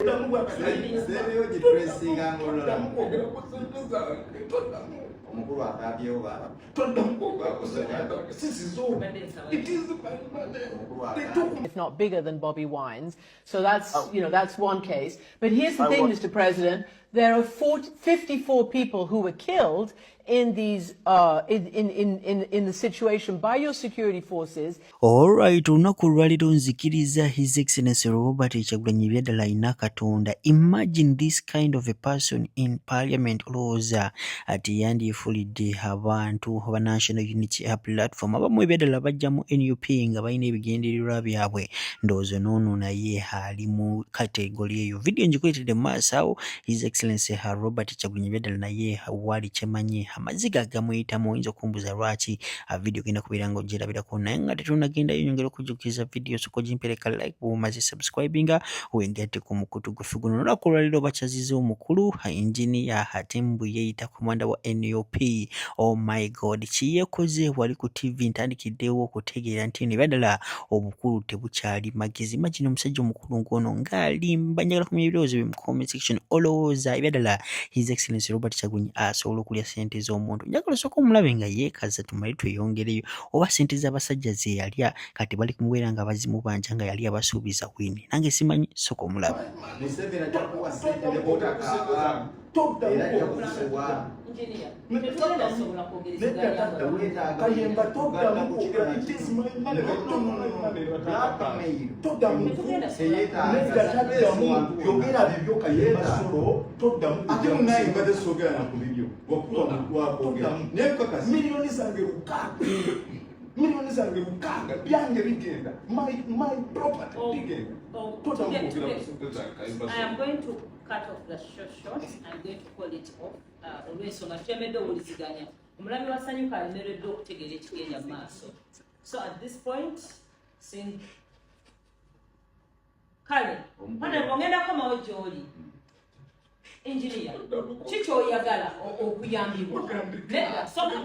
If not bigger than Bobby Wine's. So that's, that's one case. But here's the thing, Mr. President, there are 54 people who were killed in these in the situation by your security forces. All right, unaku lwaliro nzikiriza His Excellency Robert Kyagulanyi Byadala ina Katonda. Imagine this kind of a person in parliament olowooza ati yandifulidde abantu aba National Unity Platform abamu Byadala bajja mu NUP nga balina ebigendererwa byabwe ndowooza n'ono naye ali mu category eyo. Video njikuletedde mu maaso awo His Excellency Robert Kyagulanyi Byadala naye wali kyemanyi amaziga gamuyitamu oyinza okumbuza lwaki video genda kubeera nga ogirabirako naye nga tetunagenda yonyongera okujjukiza video soko gimpereka like bumaze subscribinga wengate ku mukutu gufu guno olwako lwaliro bakyaziza omukulu engineer Hatembu yeeyita komanda wa NUP. Oh my god, kiyekoze wali ku TV ntandikiddewo okutegeera nti Byadala obukulu tebukyali magezi. Imagine omusajja omukulu ngono ng'alimba. Njagala kumenya ebirowoozo bye mu comment section olowooza Byadala His Excellency Robert Kyagulanyi asobola okulya ssente z'omuntu. Njagala osooka omulabe nga yeekaza tumale tweyongereyo oba ssente z'abasajja ze yalya kati bali kumubeera nga bazimu banja nga yali abasuubiza wini. Nange simanyi sooka omulabe. Milioni zange mukanga byange bigenda my property bigenda. I am going to cut off the short. I'm going to call it off. Olw'ensonga tutemedde owuliziganya omulabi wasanyuka alemereddde okutegeera ekigenda mu maaso. So at this point kale ngenda komawo gy'oli engineer kiki oyagala okuyambibwa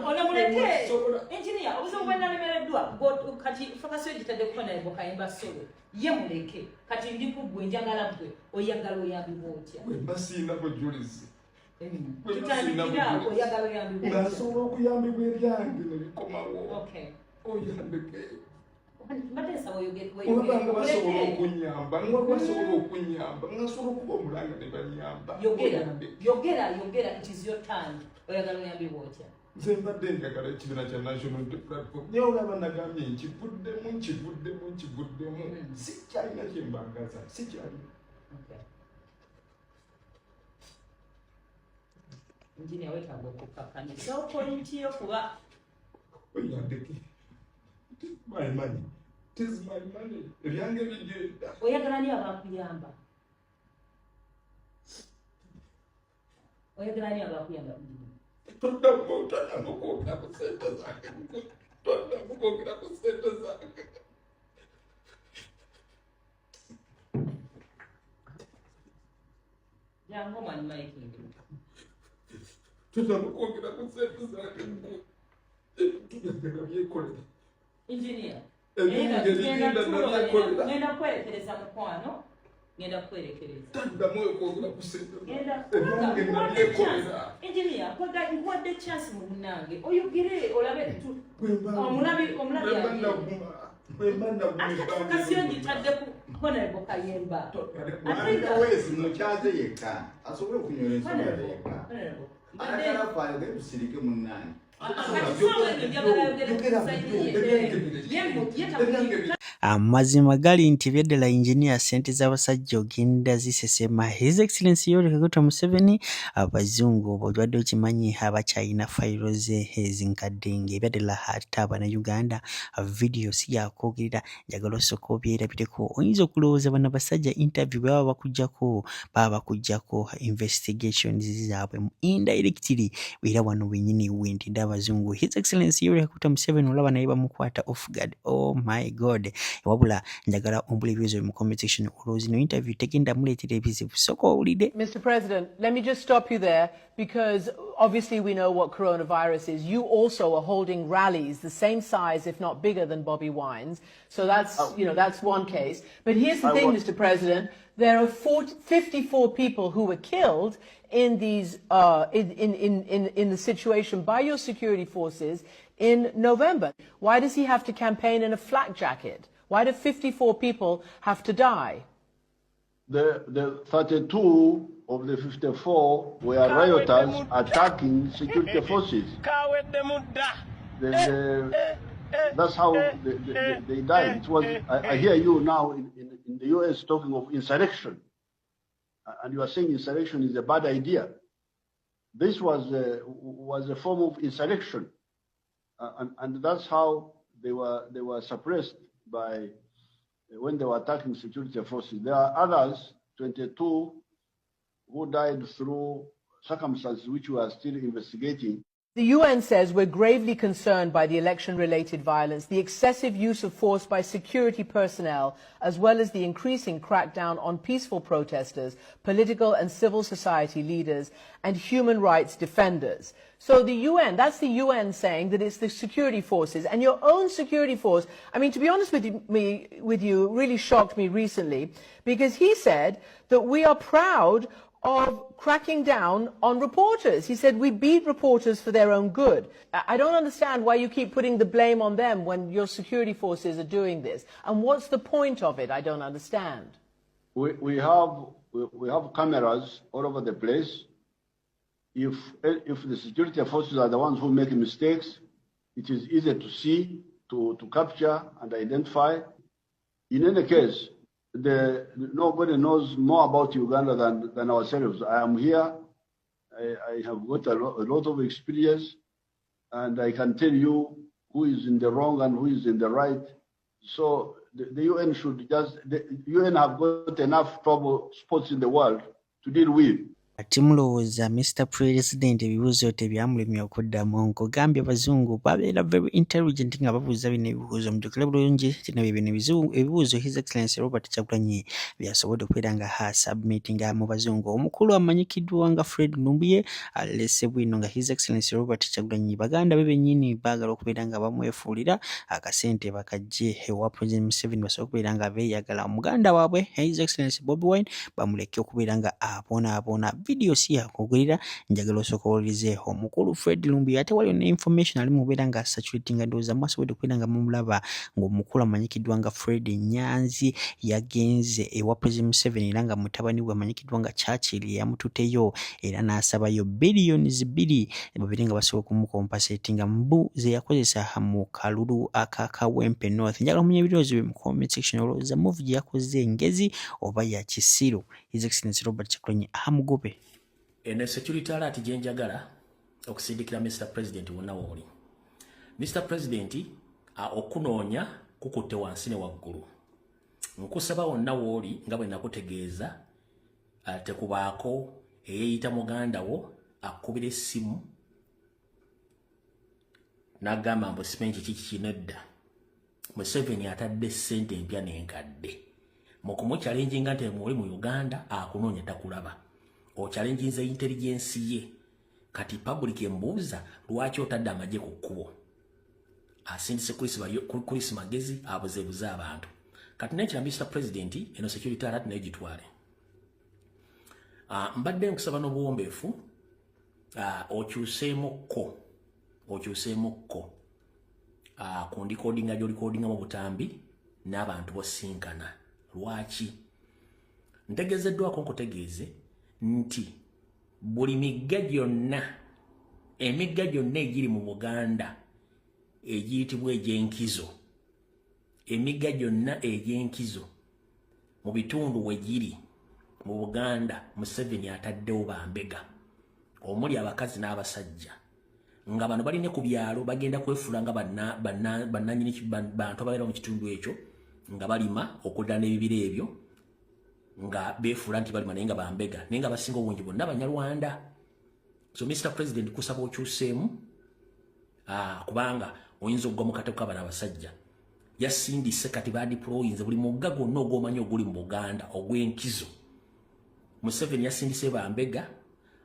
onemuleke engineer obuzibu bwe nalemereddwa kati fokasiyo gitadde kufuna ebokayimba solo ye muleke kati ndi kuggwe njagala ggwe oyagala oyambibwa otya basiina bujulizi tutandikira oyagala oyambibwa ngasobola okuyambibwa ebyange nebikomawo oyambike olabanga basobola okunyamba ngasobola okuba omulanga ne banyamba. Yogera it is your turn. Oyagala oyambibwa otya? Nze mbadde njagala ekibiina kya National Unity Platform naye olaba nagambye nkivuddemu sikyalina kyembagaza sikyalina. Engineer wetaaga okukkakkanyisa pointi yo kuba oyandike my money. It is my money. Ebyange bigenda. Oyagala ni abakuyamba. Todda mukwogera ku ssente zange. Jangu mani making. Todda mukwogera ku ssente zange. Tugenda byekolera. Engineer. Ngenda kwerekereza mukwano. Ngenda kwerekereza. Taddamu okwogera ku ssente. Engineer, nkuwadde chance mu munnange. Oyogere olabe omulabi kasiyo gitadde ku Honorable Kayemba. Wezi mukyaze yekka asobole okunyola ensonga yekka. Ayagala kwayo gebusirike munnange. Amazima gali nti Byadala engineer ssente z'abasajja ogenda zisesema. His Excellency Yoweri Kaguta Museveni abazungu obadde okimanyi abakyalina fayiro ze ezinkadde Byadala ate Abannayuganda video si yakwogerera njagala osooka obyerabireko. Oyinza okulowooza bano basajja interview baba bakuggyako investigations zaabwe indirectly era wano wenyini wentidde abazungu. His Excellency Yoweri Kaguta Museveni olaba naye bamukwata off guard. Oh my god, wabula njagala ombula ebibuuzo mu comment section olwo zino interview tegenda muleetera ebizibu soko owulidde. Mr. President, let me just stop you there because obviously we know what coronavirus is. You also are holding rallies the same size, if not bigger, than Bobby Wine's. So that's, that's one case. But here's the thing, Mr. President. There are 54 people who were killed in these in the situation by your security forces in November. Why does he have to campaign in a flak jacket? Why do 54 people have to die? The 32 of the 54 were rioters attacking security forces. That's how they died. It was. I hear you now in the US talking of insurrection, and you are saying insurrection is a bad idea. This was a form of insurrection, and that's how they were suppressed by when they were attacking security forces. There are others, 22, who died through circumstances which we are still investigating. The UN says we're gravely concerned by the election-related violence, the excessive use of force by security personnel, as well as the increasing crackdown on peaceful protesters, political and civil society leaders, and human rights defenders. So the UN, that's the UN saying that it's the security forces, and your own security force, I mean, to be honest with you, really shocked me recently, because he said that we are proud of cracking down on reporters. He said we beat reporters for their own good. I don't understand why you keep putting the blame on them when your security forces are doing this. And what's the point of it? I don't understand. We have cameras all over the place. If the security forces are the ones who make mistakes, it is easy to see, to capture and identify. In any case, nobody knows more about Uganda than ourselves. I am here. I have got a lot of experience, and I can tell you who is in the wrong and who is in the right. So the UN the UN have got enough trouble spots in the world to deal with. Ati mulowooza Mr. President ebibuuzo tebyamulemye okuddamu nkugambye abazungu babeera very intelligent nga babuuza bino ebibuuzo mujjukire bulungi tina bino ebibuuzo His Excellency Robert Kyagulanyi byasobodde okubeera nga submitting mu bazungu. Omukulu amanyikiddwa nga Fred Lumbuye alese bwino nga His Excellency Robert Kyagulanyi baganda be bennyini baagala okubeera nga bamwefuulira akasente bakajje ewa President Museveni basobole okubeera nga beeyagala. Omuganda waabwe His Excellency Bobby Wine bamuleke okubeera nga abonaabona. Video si yakugulira njagala osooka owulizeeho omukulu Fred Lumbuye ate waliwo ne information ali mubeera nga saturating nga ndowooza mwasobodde okubeera nga mumulaba ng'omukulu amanyikiddwa nga Fred Nyanzi yagenze ewa President Museveni era nga mutabani we amanyikiddwa nga Churchill yamututeyo era n'asabayo billions 2 babeere nga basobola okumukompasatinga mbu ze yakozesa mu kalulu akakawempe North. Njagala omunya ebirowoozo bye mu comment section olowooza move gye yakoze ngezi oba ya kisiru. His Excellency Robert Kyagulanyi amugobe. Ene security alert gyenjagala okusindikira Mr. President wonna woli. Mr. President okunoonya kukutte wansi ne waggulu. Nkusaba wonna woli nga bwe nakutegeeza tekubaako eyeeyita muganda wo akubira essimu n'agamba mbu simenyi kiki kinedda. Museveni atadde ssente empya n'enkadde. Mukumu challenginga nti muli mu Uganda akunoonya takulaba. O challenginze intelligence ye. Kati public embuuza lwaki otadde amagye ku kkubo. Asindise Chris Magezi abuzeebuza abantu. Kati nekira Mr. President eno security alert n'egitwale. Mbadde nkusaba n'obuwombeefu okyuseemukko ku ndikodinga gy'olikodinga mu butambi n'abantu bosinkana. Lwaki? Ntegezeddwako nkutegeeze nti buli emigga gyonna egiri mu Buganda egiyitibwa egy'enkizo, emigga gyonna egy'enkizo mu bitundu we giri mu Buganda Museveni ataddewo bambega omuli abakazi n'abasajja nga bano balina ku byalo bagenda kwefula nga bannanyini bantu ababeera mu kitundu ekyo nga balima okuddala n'ebibira ebyo nga beefula nti balima naye nga bambega naye nga basinga obungi bonna Banyarwanda. So Mr. President kusaba okyuseemu kubanga oyinza okugwa mu katego k'abana abasajja yasindise kati badeployinze buli mugga gwonna ogwomanyi oguli mu Buganda ogw'enkizo. Museveni yasindise Bambega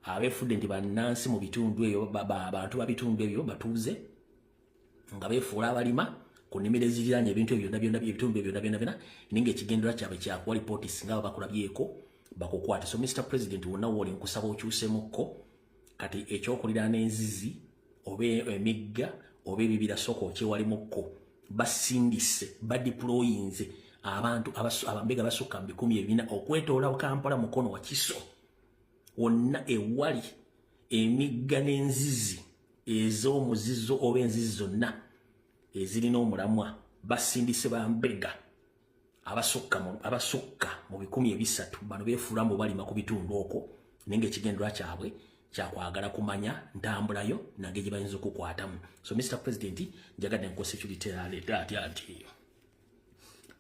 abefudde nti bannansi mu bitundu ebyo abantu babitundu ebyo batuuze nga beefuula abalima ku nnimiro eziriraanye ebintu ebyo ebitundu ebyo byonna ninga ekigendera kyabwe kyakuwa lipooti singa baba bakulabyeko bakukwate. So Mr. President wonna wooli nkusaba okyusemukko kati ekyokuliraana enzizi oba emigga oba ebibira sooka okyewalimuko basindise badeployinze abantu Abambega basukka mu 400 okwetoola Kampala mukono wa Kiso wonna ewali emigga n'enzizi ez'omuzizo oba enzizi zonna ezirina omulamwa basindise Bambega abasukka mu 300 bano beefuula mu balima ku bitundu okwo ninga ekigendera kyabwe kyakwagala kumanya ntambulayo nange gye bayinza okukwatamu. So Mr. President njagadde nko security ati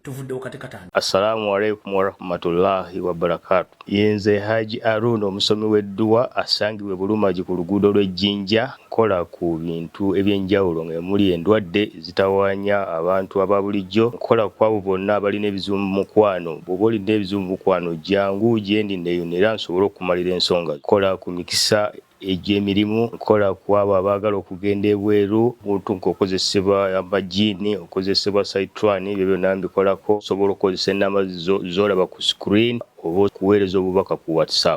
tuvuddewo kati katanda. Assalamu alaikum warahmatullahi wabarakatuh. Yenze Haji Arun omusomi w'edduwa asangibwe Bulumagi ku luguudo lw'Ejjinja kola ku bintu ebyenjawulo ng'emuli endwadde zitawaanya abantu ababulijjo. Kola ku abo bonna abalina ebizibu mu mukwano. Bw'oba olina ebizibu mu mukwano jangu gyendi neeyonera nsobole okumalira ensonga. Kola ku mikisa egy'emirimu, kola ku abo abaagala okugenda ebweru, muntu ng'okozesebwa amajiini, okozesebwa saitwani, ebyo byonna mbikolako. Osobola okukozesa ennamba z'olaba ku screen oba okuweereza obubaka ku WhatsApp.